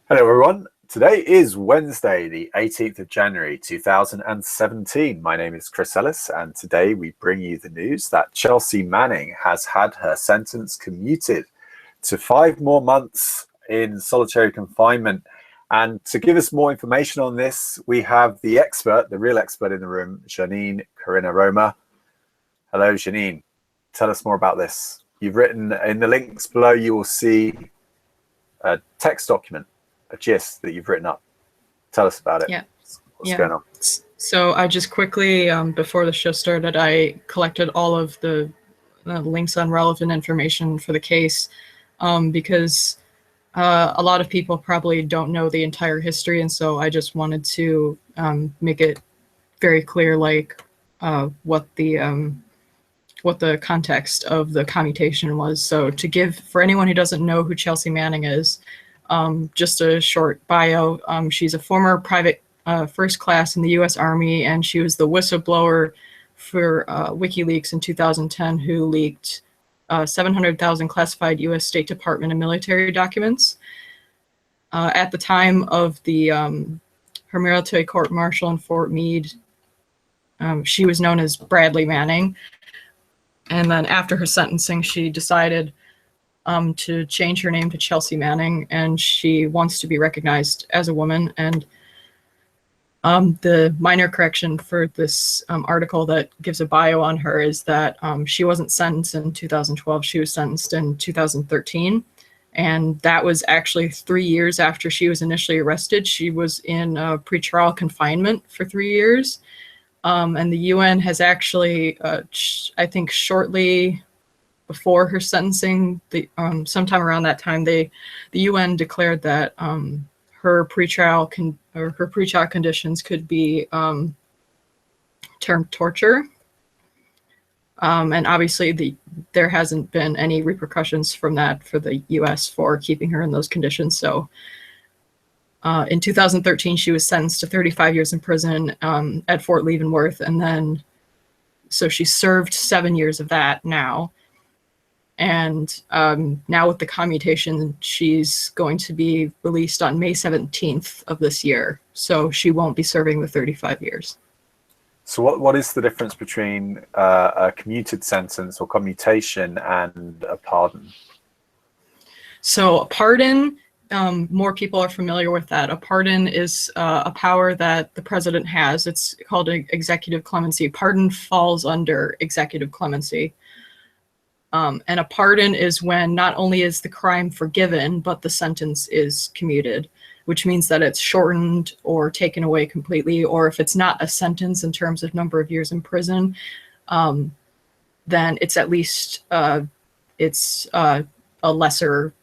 Hello everyone, today is Wednesday the 18th of January 2017. My name is Chris Ellis and today we bring you the news that Chelsea Manning has had her sentence commuted to 5 more months in solitary confinement. And to give us more information on this, we have the expert, the real expert in the room, Janine Römer. Hello Janine, tell us more about this. You've written in the links below, you will see a text document, a gist that you've written up. Tell us about it. Yeah. What's going on? So I just quickly, before the show started, I collected all of the links on relevant information for the case because a lot of people probably don't know the entire history. And so I just wanted to make it very clear, like what the context of the commutation was. So to give, for anyone who doesn't know who Chelsea Manning is, just a short bio. She's a former private first class in the U.S. Army, and she was the whistleblower for WikiLeaks in 2010 who leaked 700,000 classified U.S. State Department and military documents. At the time of her military court-martial in Fort Meade, she was known as Bradley Manning. And then after her sentencing, she decided to change her name to Chelsea Manning, and she wants to be recognized as a woman. And the minor correction for this article that gives a bio on her is that she wasn't sentenced in 2012, she was sentenced in 2013. And that was actually 3 years after she was initially arrested. She was in pretrial confinement for 3 years. And the UN has actually, I think shortly before her sentencing, sometime around that time, the UN declared that her pretrial conditions could be termed torture. And obviously there hasn't been any repercussions from that for the US for keeping her in those conditions. So in 2013, she was sentenced to 35 years in prison at Fort Leavenworth. And then, so she served 7 years of that now. And now with the commutation, she's going to be released on May 17th of this year. So she won't be serving the 35 years. So what is the difference between a commuted sentence or commutation and a pardon? So a pardon, more people are familiar with that. A pardon is a power that the president has. It's called executive clemency. Pardon falls under executive clemency. And a pardon is when not only is the crime forgiven, but the sentence is commuted, which means that it's shortened or taken away completely, or if it's not a sentence in terms of number of years in prison, then it's at least a lesser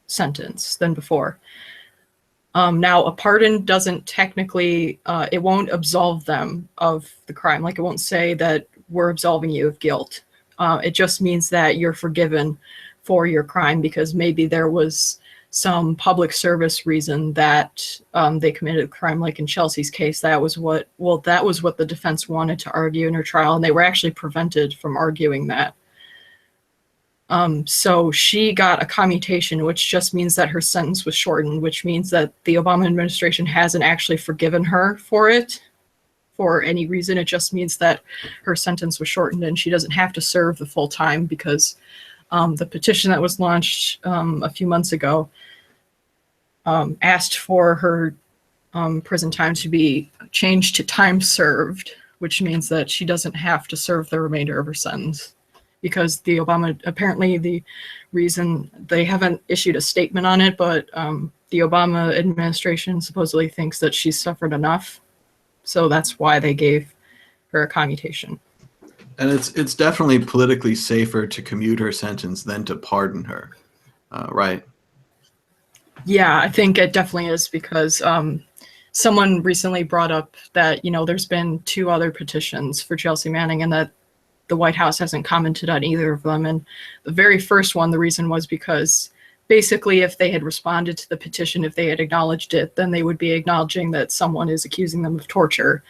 sentence than before. Now, a pardon doesn't technically, it won't absolve them of the crime. Like, it won't say that we're absolving you of guilt. It just means that you're forgiven for your crime because maybe there was some public service reason that they committed a crime, like in Chelsea's case. That was what the defense wanted to argue in her trial, and they were actually prevented from arguing that. So she got a commutation, which just means that her sentence was shortened, which means that the Obama administration hasn't actually forgiven her for it for any reason. It just means that her sentence was shortened and she doesn't have to serve the full time because the petition that was launched a few months ago asked for her prison time to be changed to time served, which means that she doesn't have to serve the remainder of her sentence. Because the Obama, apparently the reason, they haven't issued a statement on it, but the Obama administration supposedly thinks that she's suffered enough. So that's why they gave her a commutation. And it's definitely politically safer to commute her sentence than to pardon her, right? Yeah, I think it definitely is because someone recently brought up that, there's been 2 other petitions for Chelsea Manning and that the White House hasn't commented on either of them. And the very first one, the reason was because basically if they had responded to the petition, if they had acknowledged it, then they would be acknowledging that someone is accusing them of torture.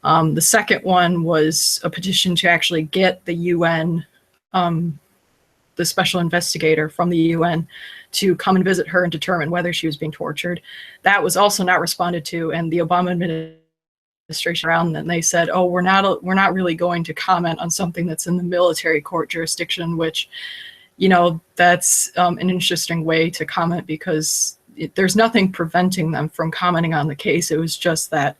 The second one was a petition to actually get the UN, the the special investigator from the UN to come and visit her and determine whether she was being tortured. That was also not responded to, and the Obama administration around then, they said, oh, we're not really going to comment on something that's in the military court jurisdiction, which, you know, that's an interesting way to comment, because there's nothing preventing them from commenting on the case. It was just that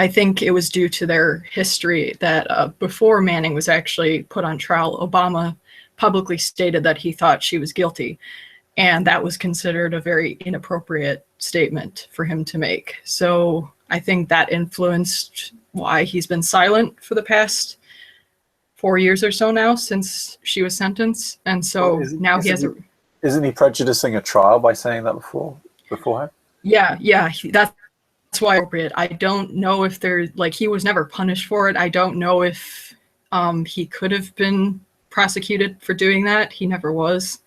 I think it was due to their history that before Manning was actually put on trial, Obama publicly stated that he thought she was guilty. And that was considered a very inappropriate statement for him to make. So I think that influenced why he's been silent for the past 4 years or so now since she was sentenced. And so now he has a... Isn't he prejudicing a trial by saying that beforehand? Yeah, that's why appropriate. I don't know if there's, like, he was never punished for it. I don't know if he could have been prosecuted for doing that. He never was.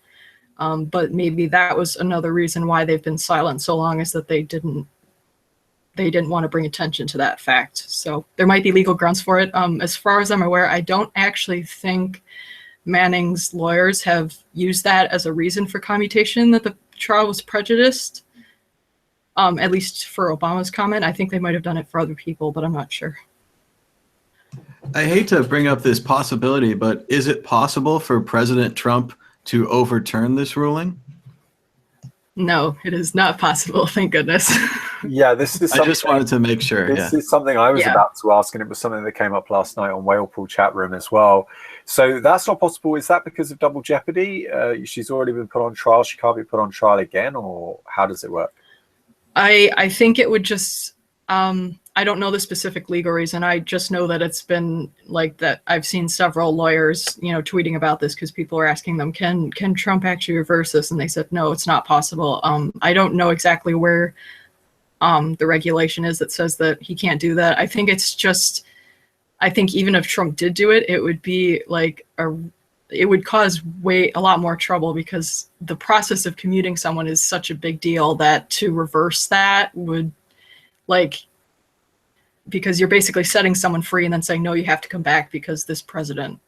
But maybe that was another reason why they've been silent so long, is that they didn't want to bring attention to that fact. So there might be legal grounds for it. As far as I'm aware, I don't actually think Manning's lawyers have used that as a reason for commutation, that the trial was prejudiced, at least for Obama's comment. I think they might have done it for other people, but I'm not sure. I hate to bring up this possibility, but is it possible for President Trump to overturn this ruling? No, it is not possible, thank goodness. Yeah, this is I just wanted to make sure. This is something I was about to ask, and it was something that came up last night on Whalepool chat room as well. So that's not possible. Is that because of double jeopardy? She's already been put on trial. She can't be put on trial again, or how does it work? I think it would just, I don't know the specific legal reason. I just know that it's been like that. I've seen several lawyers, you know, tweeting about this because people are asking them, can Trump actually reverse this? And they said, no, it's not possible. I don't know exactly where the regulation is that says that he can't do that. I think it's just, I think even if Trump did do it, it would be like it would cause a lot more trouble, because the process of commuting someone is such a big deal that to reverse that would, like, because you're basically setting someone free and then saying, no, you have to come back because this president,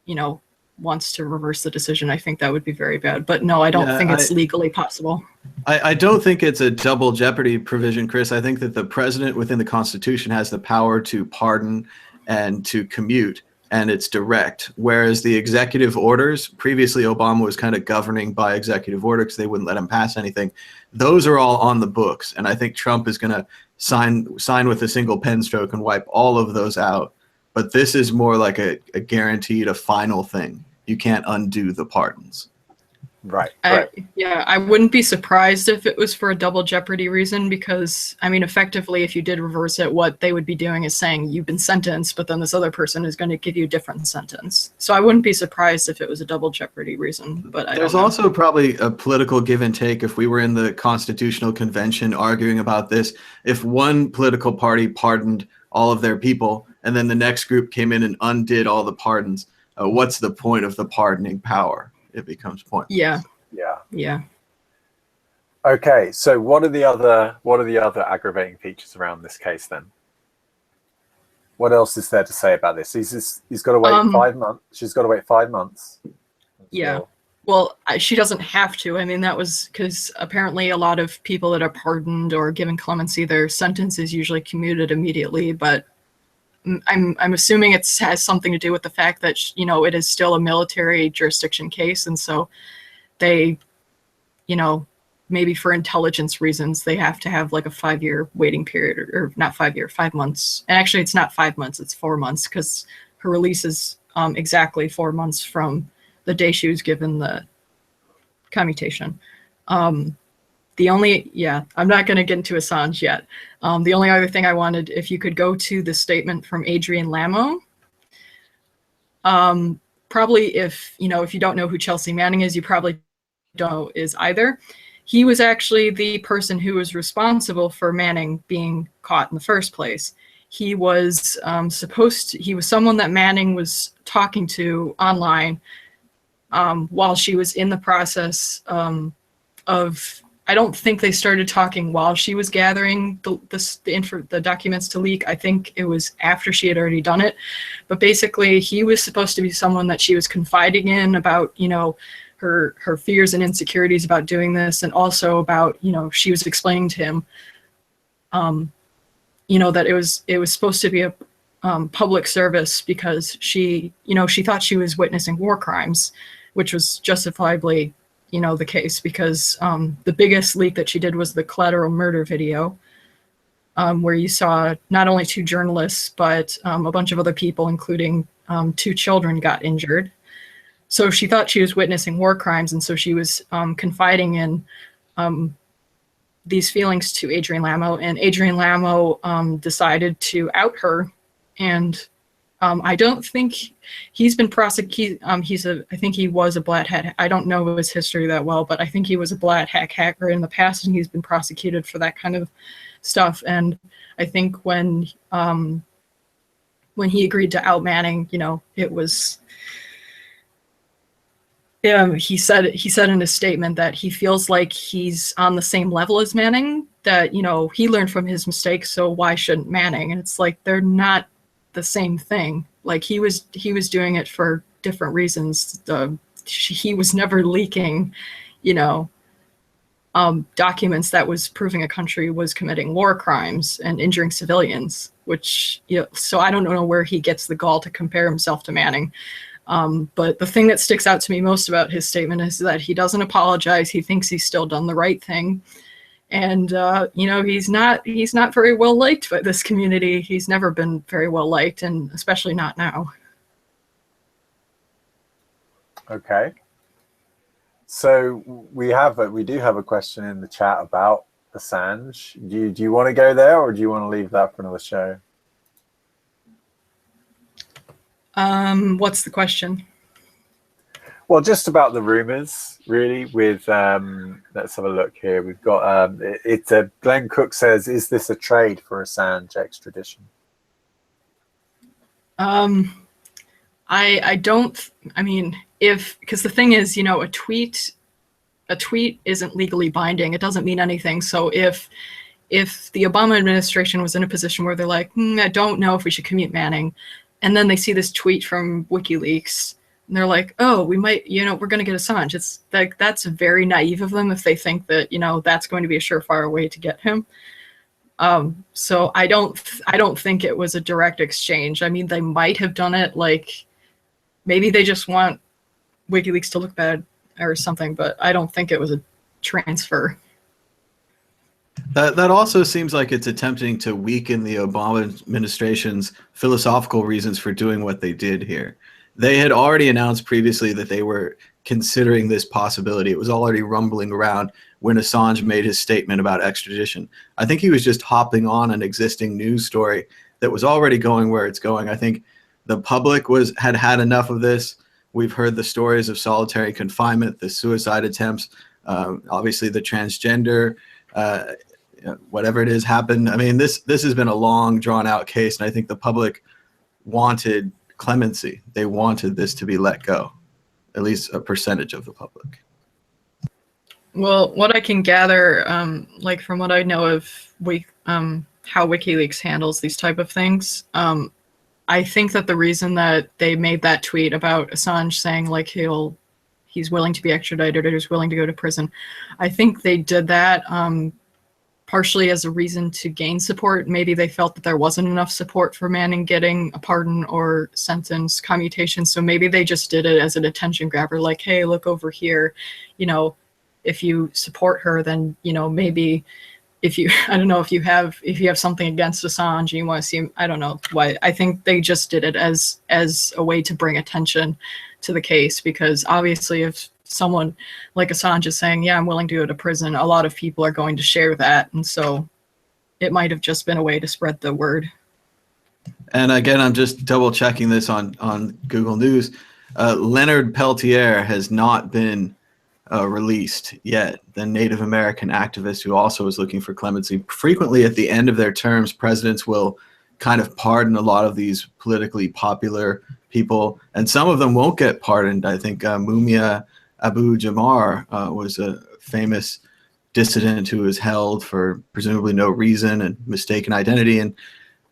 you know, wants to reverse the decision. I think that would be very bad. But no, I don't think it's legally possible. I don't think it's a double jeopardy provision, Chris. I think that the president within the Constitution has the power to pardon and to commute, and it's direct. Whereas the executive orders, previously Obama was kind of governing by executive order because they wouldn't let him pass anything. Those are all on the books. And I think Trump is going to sign with a single pen stroke and wipe all of those out. But this is more like a guaranteed, a final thing. You can't undo the pardons. Right. Yeah, I wouldn't be surprised if it was for a double jeopardy reason, because, I mean, effectively, if you did reverse it, what they would be doing is saying you've been sentenced, but then this other person is going to give you a different sentence. So I wouldn't be surprised if it was a double jeopardy reason, but There's also probably a political give and take. If we were in the Constitutional Convention arguing about this, if one political party pardoned all of their people and then the next group came in and undid all the pardons, what's the point of the pardoning power? It becomes pointless. Yeah. Okay, so what are the other aggravating features around this case then? What else is there to say about this? He's got to wait 5 months. She's got to wait 5 months. Yeah. Well, she doesn't have to. I mean, that was because apparently a lot of people that are pardoned or given clemency, their sentence is usually commuted immediately, but I'm assuming it has something to do with the fact that, you know, it is still a military jurisdiction case. And so they, you know, maybe for intelligence reasons, they have to have like a 5-year waiting period, or not 5 year, 5 months. And actually it's not 5 months, it's 4 months, because her release is exactly 4 months from the day she was given the commutation. I'm not going to get into Assange yet. The only other thing I wanted, if you could go to the statement from Adrien Lamo. Probably if you don't know who Chelsea Manning is, you probably don't know is either. He was actually the person who was responsible for Manning being caught in the first place. He was he was someone that Manning was talking to online while she was in the process of, I don't think they started talking while she was gathering the documents to leak. I think it was after she had already done it. But basically, he was supposed to be someone that she was confiding in about, you know, her fears and insecurities about doing this, and also about, you know, she was explaining to him, you know, that it was supposed to be a public service because she, you know, she thought she was witnessing war crimes, which was justifiably, you know, the case, because the biggest leak that she did was the collateral murder video, where you saw not only 2 journalists, but a bunch of other people, including 2 children, got injured. So she thought she was witnessing war crimes, and so she was confiding in these feelings to Adrien Lamo, and Adrien Lamo decided to out her. And I don't think he's been prosecuted. I think he was a black hat. I don't know his history that well, but I think he was a black hat hacker in the past, and he's been prosecuted for that kind of stuff. And I think when he agreed to out Manning, you know, it was. He said in his statement that he feels like he's on the same level as Manning. That, you know, he learned from his mistakes, so why shouldn't Manning? And it's like they're not the same thing. Like he was doing it for different reasons. He was never leaking, you know, documents that was proving a country was committing war crimes and injuring civilians. Which, you know, so I don't know where he gets the gall to compare himself to Manning. But the thing that sticks out to me most about his statement is that he doesn't apologize. He thinks he's still done the right thing. And, you know, he's not very well liked by this community. He's never been very well liked, and especially not now. Okay. So we do have a question in the chat about Assange. Do you want to go there, or do you want to leave that for another show? What's the question? Well, just about the rumors, really. With let's have a look here. We've got Glenn Cook says, "Is this a trade for Assange extradition?" I don't. I mean, because the thing is, you know, a tweet isn't legally binding. It doesn't mean anything. So if the Obama administration was in a position where they're like, I don't know if we should commute Manning, and then they see this tweet from WikiLeaks, and they're like, oh, we might, you know, we're going to get Assange. It's like, that's very naive of them if they think that, you know, that's going to be a surefire way to get him. So I don't think it was a direct exchange. I mean, they might have done it, like maybe they just want WikiLeaks to look bad or something, but I don't think it was a transfer. That also seems like it's attempting to weaken the Obama administration's philosophical reasons for doing what they did here. They had already announced previously that they were considering this possibility. It was already rumbling around when Assange made his statement about extradition. I think he was just hopping on an existing news story that was already going where it's going. I think the public had enough of this. We've heard the stories of solitary confinement, the suicide attempts, obviously the transgender, whatever it is happened. I mean, this has been a long, drawn-out case, and I think the public wanted clemency. They wanted this to be let go, at least a percentage of the public. Well, what I can gather, like from what I know of how WikiLeaks handles these type of things, I think that the reason that they made that tweet about Assange saying like he's willing to be extradited or he's willing to go to prison, I think they did that partially as a reason to gain support. Maybe they felt that there wasn't enough support for Manning getting a pardon or sentence commutation, so maybe they just did it as an attention grabber, like, hey, look over here, you know, if you support her, then, you know, maybe if you, I don't know, if you have something against Assange and you want to see him, I don't know why. I think they just did it as a way to bring attention to the case, because obviously if someone like Assange is saying, yeah, I'm willing to go to prison, a lot of people are going to share that. And so it might have just been a way to spread the word. And again, I'm just double checking this on Google News. Leonard Peltier has not been released yet, the Native American activist who also is looking for clemency. Frequently at the end of their terms, presidents will kind of pardon a lot of these politically popular people, and some of them won't get pardoned. I think Mumia Abu-Jamal was a famous dissident who was held for presumably no reason and mistaken identity, and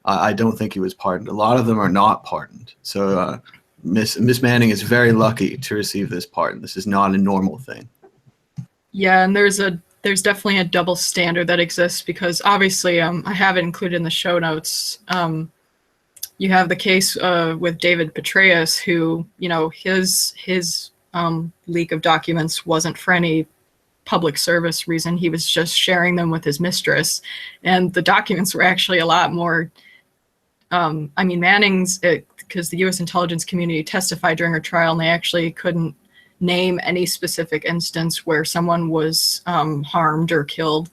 I don't think he was pardoned. A lot of them are not pardoned. So Miss Manning is very lucky to receive this pardon. This is not a normal thing. Yeah, and there's definitely a double standard that exists because obviously I have it included in the show notes. You have the case with David Petraeus, who, you know, his leak of documents wasn't for any public service reason. He was just sharing them with his mistress, and the documents were actually a lot more. I mean, Manning's, because the U.S. intelligence community testified during her trial, and they actually couldn't name any specific instance where someone was harmed or killed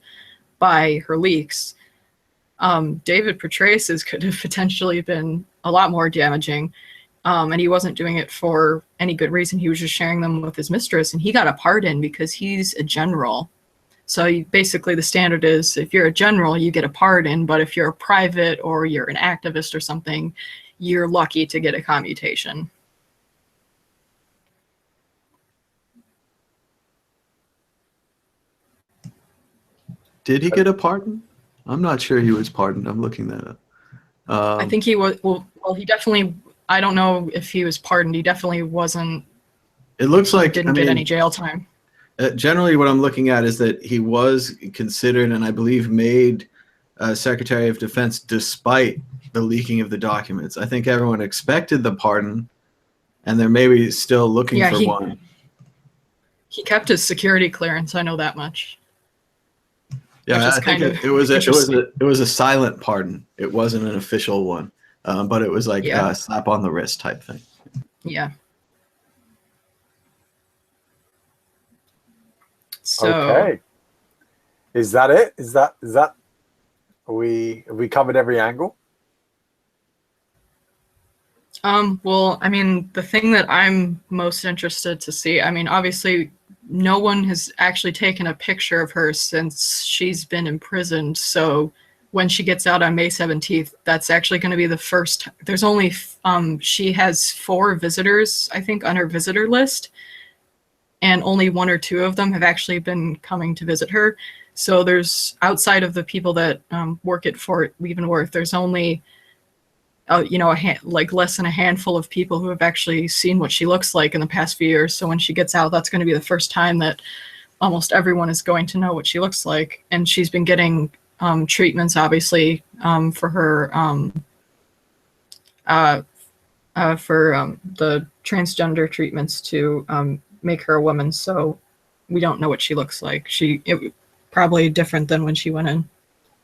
by her leaks. David Petraeus's could have potentially been a lot more damaging, and he wasn't doing it for any good reason. He was just sharing them with his mistress, and he got a pardon because he's a general. So basically the standard is if you're a general, you get a pardon, but if you're a private or you're an activist or something, you're lucky to get a commutation. Did he get a pardon? I'm not sure he was pardoned. I'm looking that up. I think he was, well, he definitely, I don't know if he was pardoned. He definitely wasn't. It looks like didn't get any jail time. Generally, what I'm looking at is that he was considered, and I believe made Secretary of Defense despite the leaking of the documents. I think everyone expected the pardon, and they're maybe still looking for one. He kept his security clearance. I know that much. Yeah, I think it was a silent pardon. It wasn't an official one, but it was like a slap on the wrist type thing. Yeah. So, okay, is that it? Is that have we covered every angle? Well, I mean, the thing that I'm most interested to see, I mean, obviously no one has actually taken a picture of her since she's been imprisoned. So when she gets out on May 17th, that's actually going to be the first. There's only, she has 4 visitors, I think, on her visitor list. And only 1 or 2 of them have actually been coming to visit her. So there's, outside of the people that work at Fort Leavenworth, there's only, you know, like less than a handful of people who have actually seen what she looks like in the past few years. So when she gets out, that's going to be the first time that almost everyone is going to know what she looks like. And she's been getting treatments, obviously, for her, the transgender treatments to make her a woman. So we don't know what she looks like. Probably different than when she went in.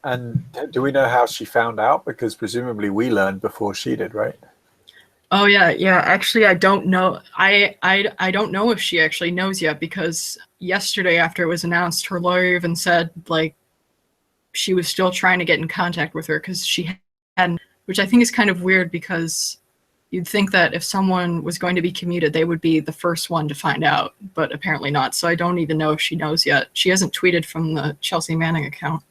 And do we know how she found out? Because presumably we learned before she did, right? Oh yeah. Actually, I don't know. I don't know if she actually knows yet, because yesterday after it was announced, her lawyer even said like she was still trying to get in contact with her because she hadn't, which I think is kind of weird, because you'd think that if someone was going to be commuted, they would be the first one to find out, but apparently not. So I don't even know if she knows yet. She hasn't tweeted from the Chelsea Manning account.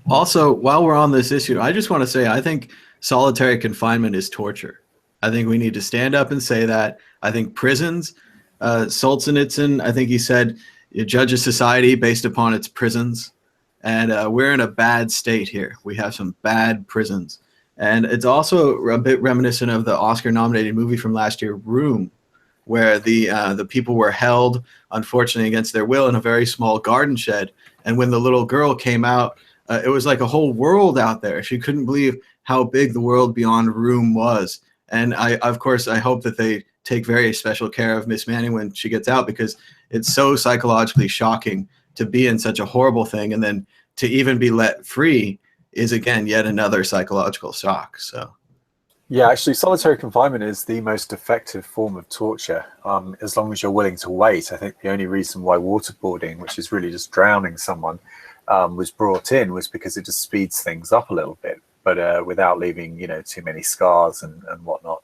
Also, while we're on this issue, I just want to say I think solitary confinement is torture. I think we need to stand up and say that. I think prisons, Solzhenitsyn, I think he said, you judge a society based upon its prisons. And we're in a bad state here. We have some bad prisons. And it's also a bit reminiscent of the Oscar-nominated movie from last year, Room, where the people were held, unfortunately, against their will in a very small garden shed. And when the little girl came out, it was like a whole world out there. She couldn't believe how big the world beyond Room was. And of course, I hope that they take very special care of Miss Manning when she gets out, because it's so psychologically shocking to be in such a horrible thing, and then to even be let free is, again, yet another psychological shock. So, yeah, actually, solitary confinement is the most effective form of torture, as long as you're willing to wait. I think the only reason why waterboarding, which is really just drowning someone, was brought in was because it just speeds things up a little bit, but without leaving, you know, too many scars and whatnot.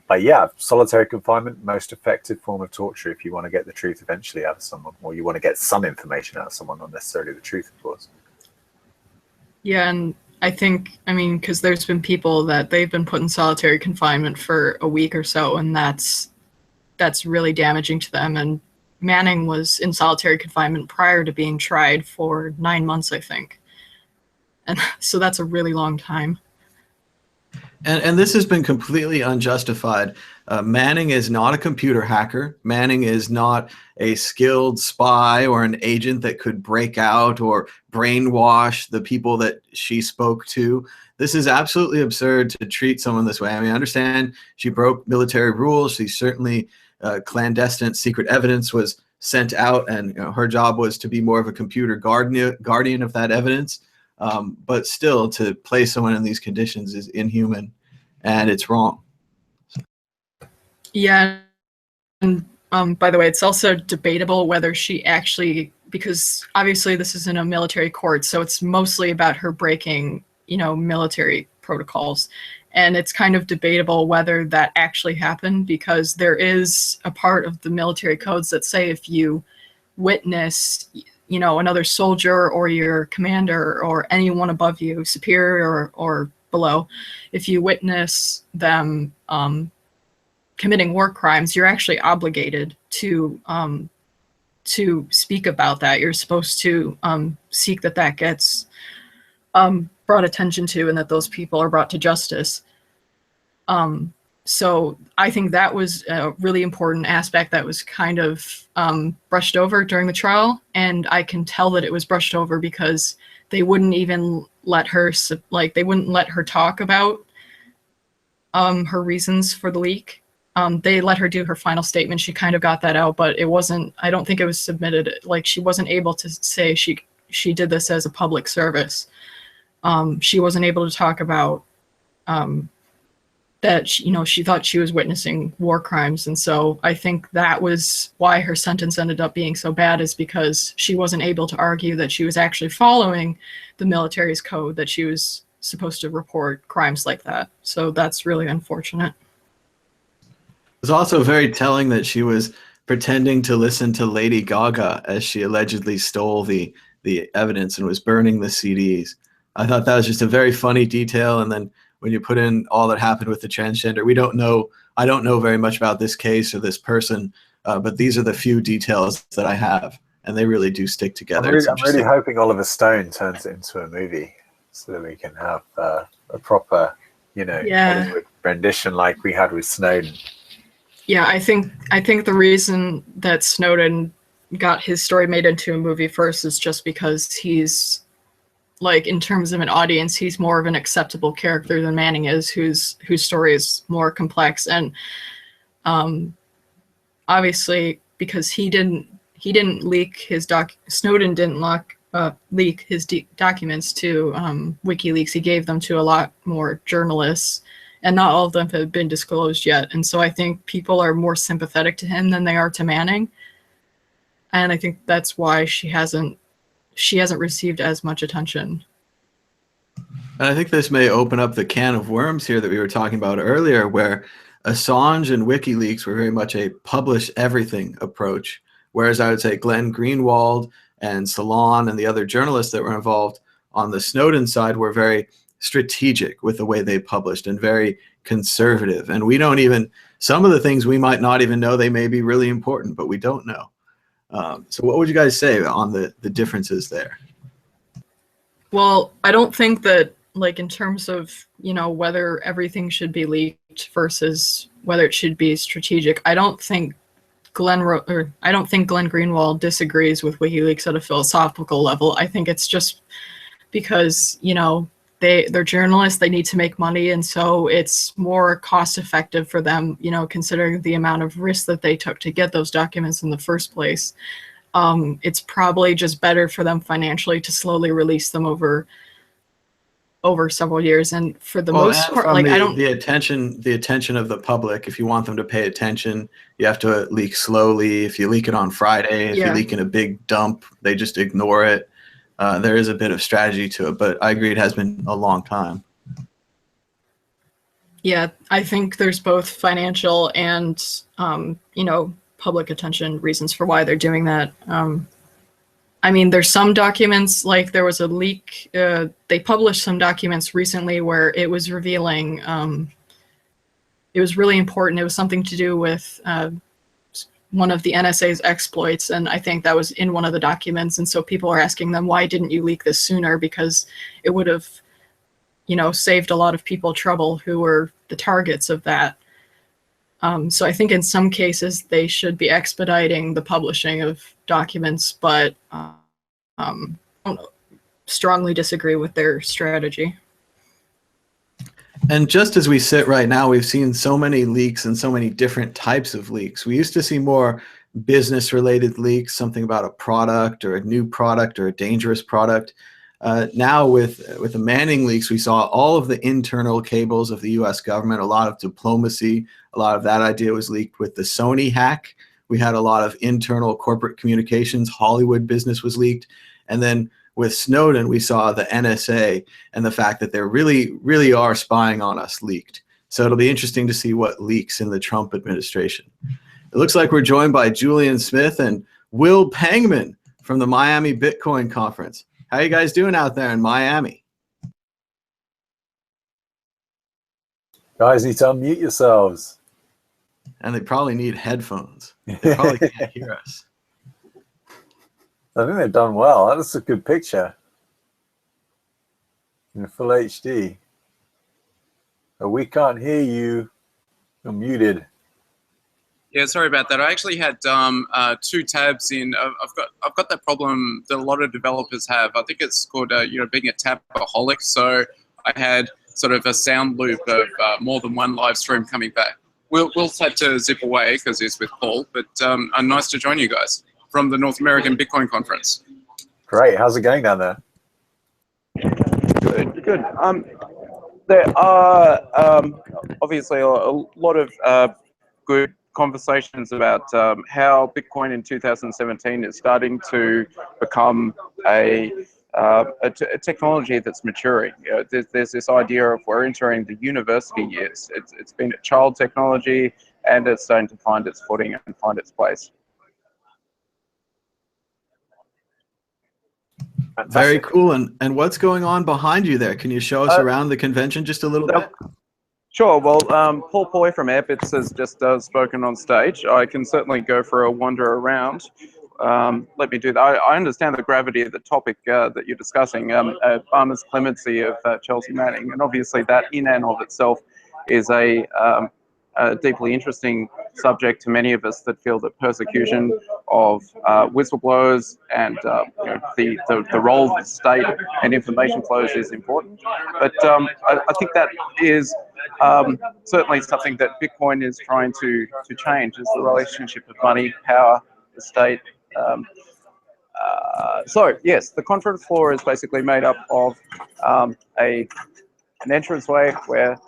But yeah, solitary confinement, most effective form of torture if you want to get the truth eventually out of someone, or you want to get some information out of someone, not necessarily the truth, of course. Yeah, and I think, I mean, because there's been people that they've been put in solitary confinement for a week or so, and that's really damaging to them. And Manning was in solitary confinement prior to being tried for 9 months, I think. And so that's a really long time. And this has been completely unjustified. Manning is not a computer hacker. Manning is not a skilled spy or an agent that could break out or brainwash the people that she spoke to. This is absolutely absurd to treat someone this way. I mean, I understand she broke military rules. She certainly clandestine secret evidence was sent out, and her job was to be more of a computer guardian of that evidence. But still, to place someone in these conditions is inhuman, and it's wrong. Yeah, and by the way, it's also debatable whether she actually, because obviously this is in a military court, so it's mostly about her breaking, military protocols. And it's kind of debatable whether that actually happened, because there is a part of the military codes that say if you witness, another soldier or your commander or anyone above you, superior or below, if you witness them committing war crimes, you're actually obligated to speak about that. You're supposed to seek that gets brought attention to, and that those people are brought to justice. So I think that was a really important aspect that was kind of brushed over during the trial, and I can tell that it was brushed over because they wouldn't even let her, they wouldn't let her talk about her reasons for the leak. They let her do her final statement. She kind of got that out, but it wasn't, I don't think it was submitted. She wasn't able to say she did this as a public service. She wasn't able to talk about that she thought she was witnessing war crimes. And so I think that was why her sentence ended up being so bad, is because she wasn't able to argue that she was actually following the military's code, that she was supposed to report crimes like that. So that's really unfortunate. It was also very telling that she was pretending to listen to Lady Gaga as she allegedly stole the evidence and was burning the CDs. I thought that was just a very funny detail. And then when you put in all that happened with the transgender, I don't know very much about this case or this person, but these are the few details that I have, and they really do stick together. I'm really hoping Oliver Stone turns it into a movie so that we can have a proper, Hollywood rendition like we had with Snowden. Yeah, I think the reason that Snowden got his story made into a movie first is just because he's, in terms of an audience, he's more of an acceptable character than Manning is, whose story is more complex. And obviously, because he didn't leak his Snowden didn't leak his documents to WikiLeaks. He gave them to a lot more journalists, and not all of them have been disclosed yet. And so I think people are more sympathetic to him than they are to Manning. And I think that's why she hasn't received as much attention. And I think this may open up the can of worms here that we were talking about earlier, where Assange and WikiLeaks were very much a publish everything approach, whereas I would say Glenn Greenwald and Salon and the other journalists that were involved on the Snowden side were very strategic with the way they published and very conservative. And we don't even, some of the things we might not even know, they may be really important, but we don't know. So what would you guys say on the differences there? Well, I don't think that, in terms of, whether everything should be leaked versus whether it should be strategic, I don't think Glenn Greenwald disagrees with WikiLeaks at a philosophical level. I think it's just because, they're journalists, they need to make money, and so it's more cost effective for them, considering the amount of risk that they took to get those documents in the first place. It's probably just better for them financially to slowly release them over several years. And for the most part, the attention of the public, if you want them to pay attention, you have to leak slowly. If you leak it on Friday, if you leak in a big dump, they just ignore it. There is a bit of strategy to it, but I agree it has been a long time. Yeah, I think there's both financial and, public attention reasons for why they're doing that. There's some documents, there was a leak. They published some documents recently where it was revealing, it was really important. It was something to do with one of the NSA's exploits, and I think that was in one of the documents. And so people are asking them, why didn't you leak this sooner? Because it would have, saved a lot of people trouble who were the targets of that. So I think in some cases they should be expediting the publishing of documents, but I don't strongly disagree with their strategy. And just as we sit right now, we've seen so many leaks and so many different types of leaks. We used to see more business-related leaks, something about a product or a new product or a dangerous product. Now with the Manning leaks, we saw all of the internal cables of the US government, a lot of diplomacy, a lot of that idea was leaked. With the Sony hack, we had a lot of internal corporate communications, Hollywood business was leaked. And then with Snowden, we saw the NSA and the fact that they really are spying on us leaked. So it'll be interesting to see what leaks in the Trump administration. It looks like we're joined by Julian Smith and Will Pangman from the Miami Bitcoin Conference. How you guys doing out there in Miami? Guys need to unmute yourselves. And they probably need headphones. They probably can't hear us. I think they've done well. That's a good picture. In full HD. But we can't hear you. You're muted. Yeah, sorry about that. I actually had two tabs in. I've got that problem that a lot of developers have. I think it's called being a tabaholic. So I had sort of a sound loop of more than one live stream coming back. We'll had to zip away because it's with Paul. But nice to join you guys from the North American Bitcoin Conference. Great. How's it going down there? Good. There are obviously a lot of good conversations about how Bitcoin in 2017 is starting to become a technology that's maturing. There's this idea of we're entering the university years. It's been a child technology, and it's starting to find its footing and find its place. Fantastic. Very cool. And what's going on behind you there? Can you show us around the convention just a little bit? Sure. Well, Paul Poy from Airbits has just spoken on stage. I can certainly go for a wander around. Let me do that. I understand the gravity of the topic that you're discussing, Farmer's clemency of Chelsea Manning, and obviously that in and of itself is a deeply interesting subject to many of us that feel that persecution of whistleblowers and the role of the state and information flows is important. But I think that is certainly something that Bitcoin is trying to change, is the relationship of money, power, the state. So yes, the conference floor is basically made up of an entranceway where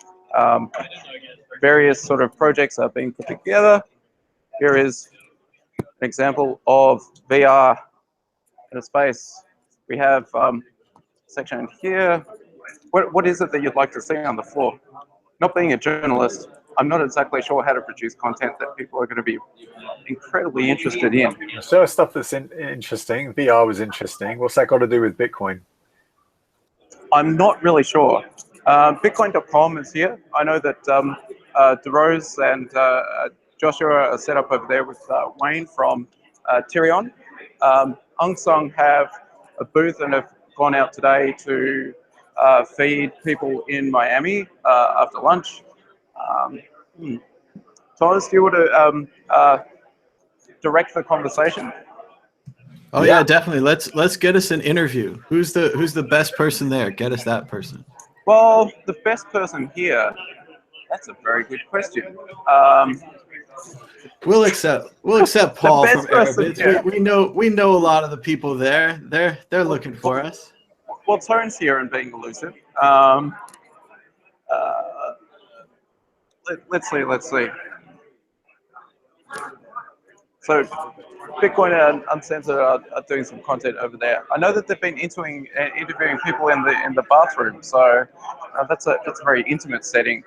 various sort of projects are being put together. Here is an example of VR in a space. We have a section here. What is it that you'd like to see on the floor? Not being a journalist, I'm not exactly sure how to produce content that people are going to be incredibly interested in. Show us stuff that's interesting. VR was interesting. What's that got to do with Bitcoin? I'm not really sure. Bitcoin.com is here. I know that DeRose and Joshua are set up over there with Wayne from Tyrion. Unsung have a booth and have gone out today to feed people in Miami after lunch. Thomas, do you want to direct the conversation? Oh yeah, definitely. Let's get us an interview. Who's the best person there? Get us that person. Well, the best person here. That's a very good question. We'll accept Paul from Airabits. Yeah. We know a lot of the people there. They're looking for us. Well, Tone's here and being elusive. Let's see. So, Bitcoin and Uncensored are doing some content over there. I know that they've been interviewing people in the bathroom. So that's a very intimate setting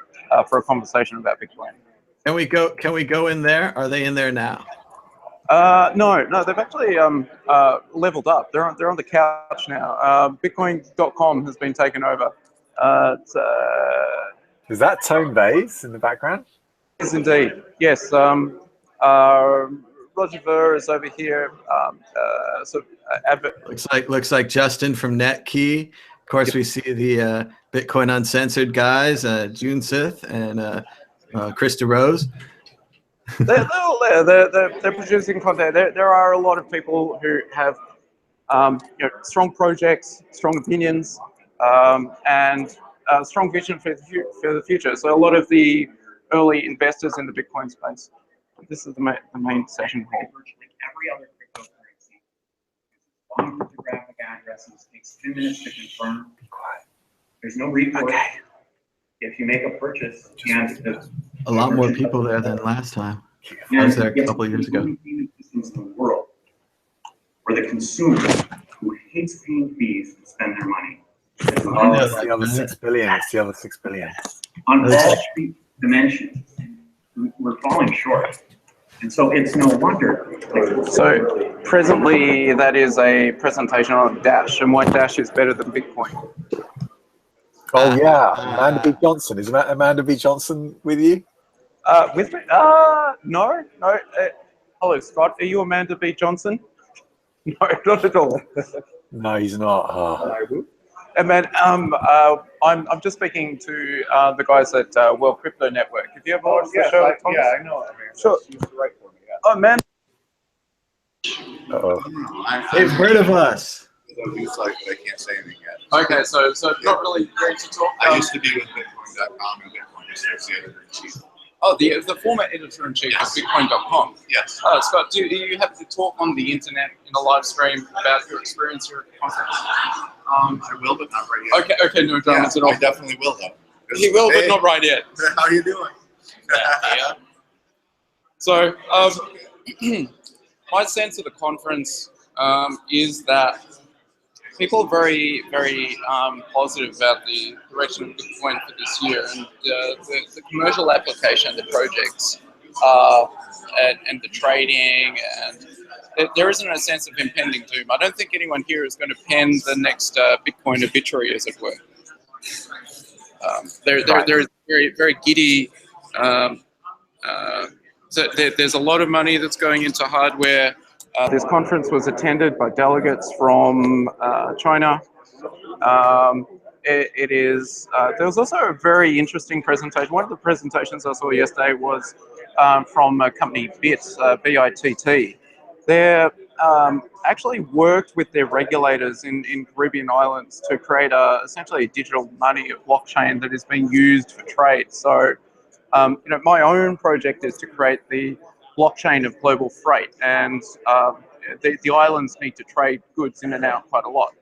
for a conversation about Bitcoin. Can we go in there? Are they in there now? No, they've actually leveled up. They're on the couch now. Bitcoin.com has been taken over. Is that Tone Bays in the background? Yes, indeed. Yes. Roger Ver is over here. Looks like Justin from NetKey. Of course, we see the Bitcoin Uncensored guys, June Sith and Krista Rose. They're all there. They're producing content. There are a lot of people who have strong projects, strong opinions, and strong vision for the future. So a lot of the early investors in the Bitcoin space. This is the main session hall. Like every other cryptocurrency, one cryptographic addresses takes 2 minutes to confirm. There's no recourse. Okay. If you make a purchase, and a lot more people there than last time. I was there a couple of years ago. Payment systems in the world where the consumer who hates paying fees to spend their money. Oh, it's the other 6 billion. It's the other 6 billion. On all 3 dimensions, we're falling short. And so it's no wonder. So presently, that is a presentation on Dash and why Dash is better than Bitcoin. Oh yeah, Amanda B. Johnson. Is Amanda B. Johnson with you? With me? No. Hello, Scott. Are you Amanda B. Johnson? No, not at all. No, he's not. And man, I'm just speaking to the guys at World Crypto Network. Have you ever watched the show? Yeah, I know. Sure. She used to write for me. Yeah. Oh man. They've heard of us. It's like, but I can't say anything yet. Okay, so not really great to talk. I used to be with Bitcoin.com and Bitcoin just as the editor-in-chief. Oh, the former editor-in-chief Yes. of Bitcoin.com. Yes. Scott, do you have to talk on the internet in a live stream about your experience here at the conference? I will, but not right yet. Okay, no dramas at all. I definitely will, though. He will, Hey, but not right yet. How you doing? Yeah. So, my sense of the conference is that people are very, very positive about the direction of Bitcoin for this year, and the commercial application, the projects, and the trading, and there isn't a sense of impending doom. I don't think anyone here is going to pen the next Bitcoin obituary, as it were. There's very, very giddy. So there's a lot of money that's going into hardware. This conference was attended by delegates from China. There was also a very interesting presentation. One of the presentations I saw yesterday was from a company BITT, B-I-T-T. They actually worked with their regulators in Caribbean islands to create essentially a digital money, a blockchain that is being used for trade. So, my own project is to create the blockchain of global freight, and the islands need to trade goods in and out quite a lot.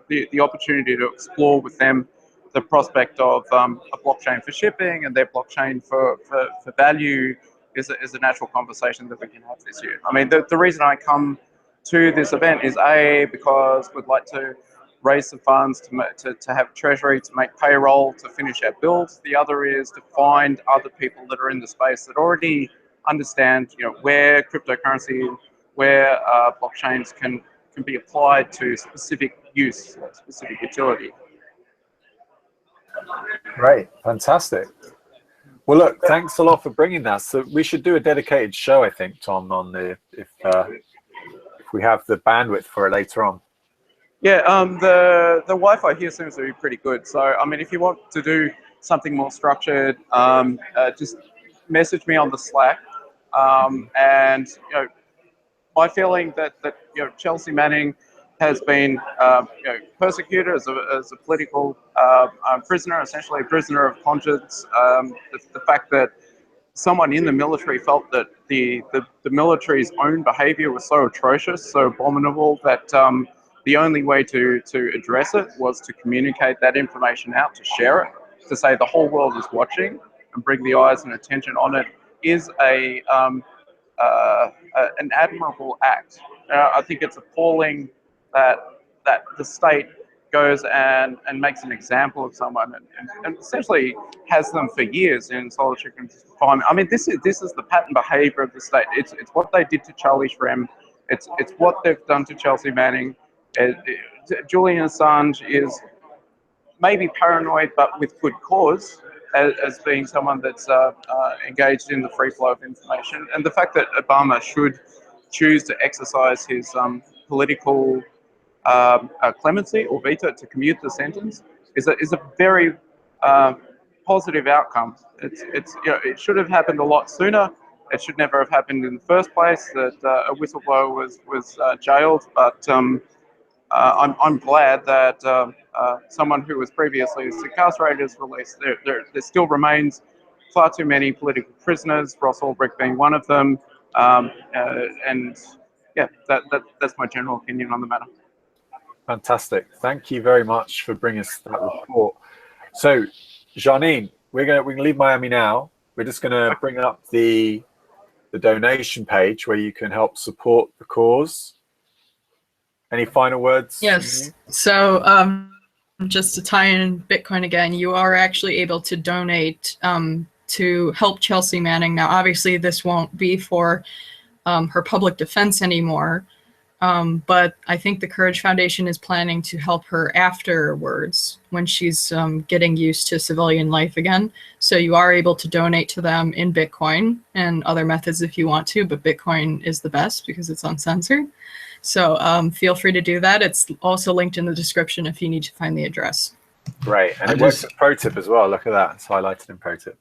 The opportunity to explore with them the prospect of a blockchain for shipping and their blockchain for value is a natural conversation that we can have this year. I mean, the reason I come to this event is because we'd like to raise some funds to have treasury, to make payroll, to finish our builds. The other is to find other people that are in the space that already understand, where cryptocurrency, where blockchains can be applied to specific use, specific utility. Great, fantastic. Well, look, thanks a lot for bringing that. So we should do a dedicated show, I think, Tom, on if we have the bandwidth for it later on. Yeah, the Wi-Fi here seems to be pretty good. So, I mean, if you want to do something more structured, just message me on the Slack. And my feeling that Chelsea Manning has been persecuted as a political prisoner, essentially a prisoner of conscience. The fact that someone in the military felt that the military's own behavior was so atrocious, so abominable, that the only way to address it was to communicate that information out, to share it, to say the whole world is watching and bring the eyes and attention on it, is an admirable act. I think it's appalling that the state goes and makes an example of someone and essentially has them for years in solitary confinement. I mean, this is the pattern behavior of the state. It's what they did to Charlie Shrem. It's what they've done to Chelsea Manning. Julian Assange is maybe paranoid, but with good cause. as being someone that's engaged in the free flow of information. And the fact that Obama should choose to exercise his political clemency or veto to commute the sentence is a very positive outcome. It's you know, it should have happened a lot sooner. It should never have happened in the first place that a whistleblower was jailed. But I'm glad that someone who was previously incarcerated is released. There still remains far too many political prisoners, Ross Ulbricht being one of them. And yeah, that's my general opinion on the matter. Fantastic. Thank you very much for bringing us that report. So, Janine, we can leave Miami now. We're just going to bring up the donation page where you can help support the cause. Any final words? Yes. So just to tie in Bitcoin again, you are actually able to donate to help Chelsea Manning. Now, obviously, this won't be for her public defense anymore, but I think the Courage Foundation is planning to help her afterwards when she's getting used to civilian life again. So you are able to donate to them in Bitcoin and other methods if you want to, but Bitcoin is the best because it's uncensored. So feel free to do that. It's also linked in the description if you need to find the address. Great. And it works as pro tip as well. Look at that. It's highlighted in pro tip.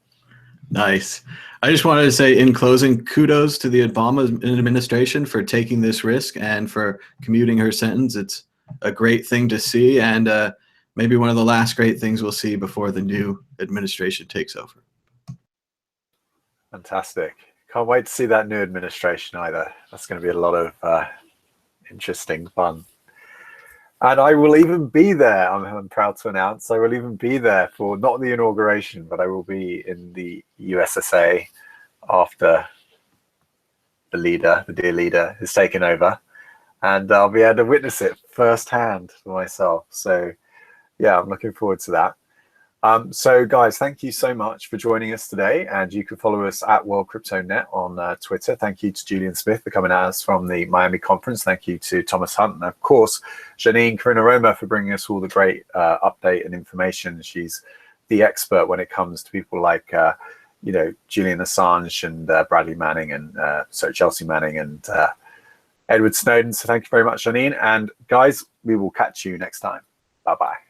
Nice. I just wanted to say in closing, kudos to the Obama administration for taking this risk and for commuting her sentence. It's a great thing to see, and maybe one of the last great things we'll see before the new administration takes over. Fantastic. Can't wait to see that new administration either. That's going to be a lot of interesting fun. And I will even be there, I'm proud to announce, I will even be there for not the inauguration, but I will be in the USSA after the dear leader, is taken over. And I'll be able to witness it firsthand for myself. So yeah, I'm looking forward to that. So guys, thank you so much for joining us today, and you can follow us at World Crypto Net on Twitter. Thank you to Julian Smith for coming at us from the Miami conference. Thank you to Thomas Hunt, and of course Janine Römer for bringing us all the great update and information. She's the expert when it comes to people like you know, Julian Assange and Bradley Manning and Chelsea Manning and Edward Snowden. So thank you very much, Janine, and guys, we will catch you next time. Bye bye.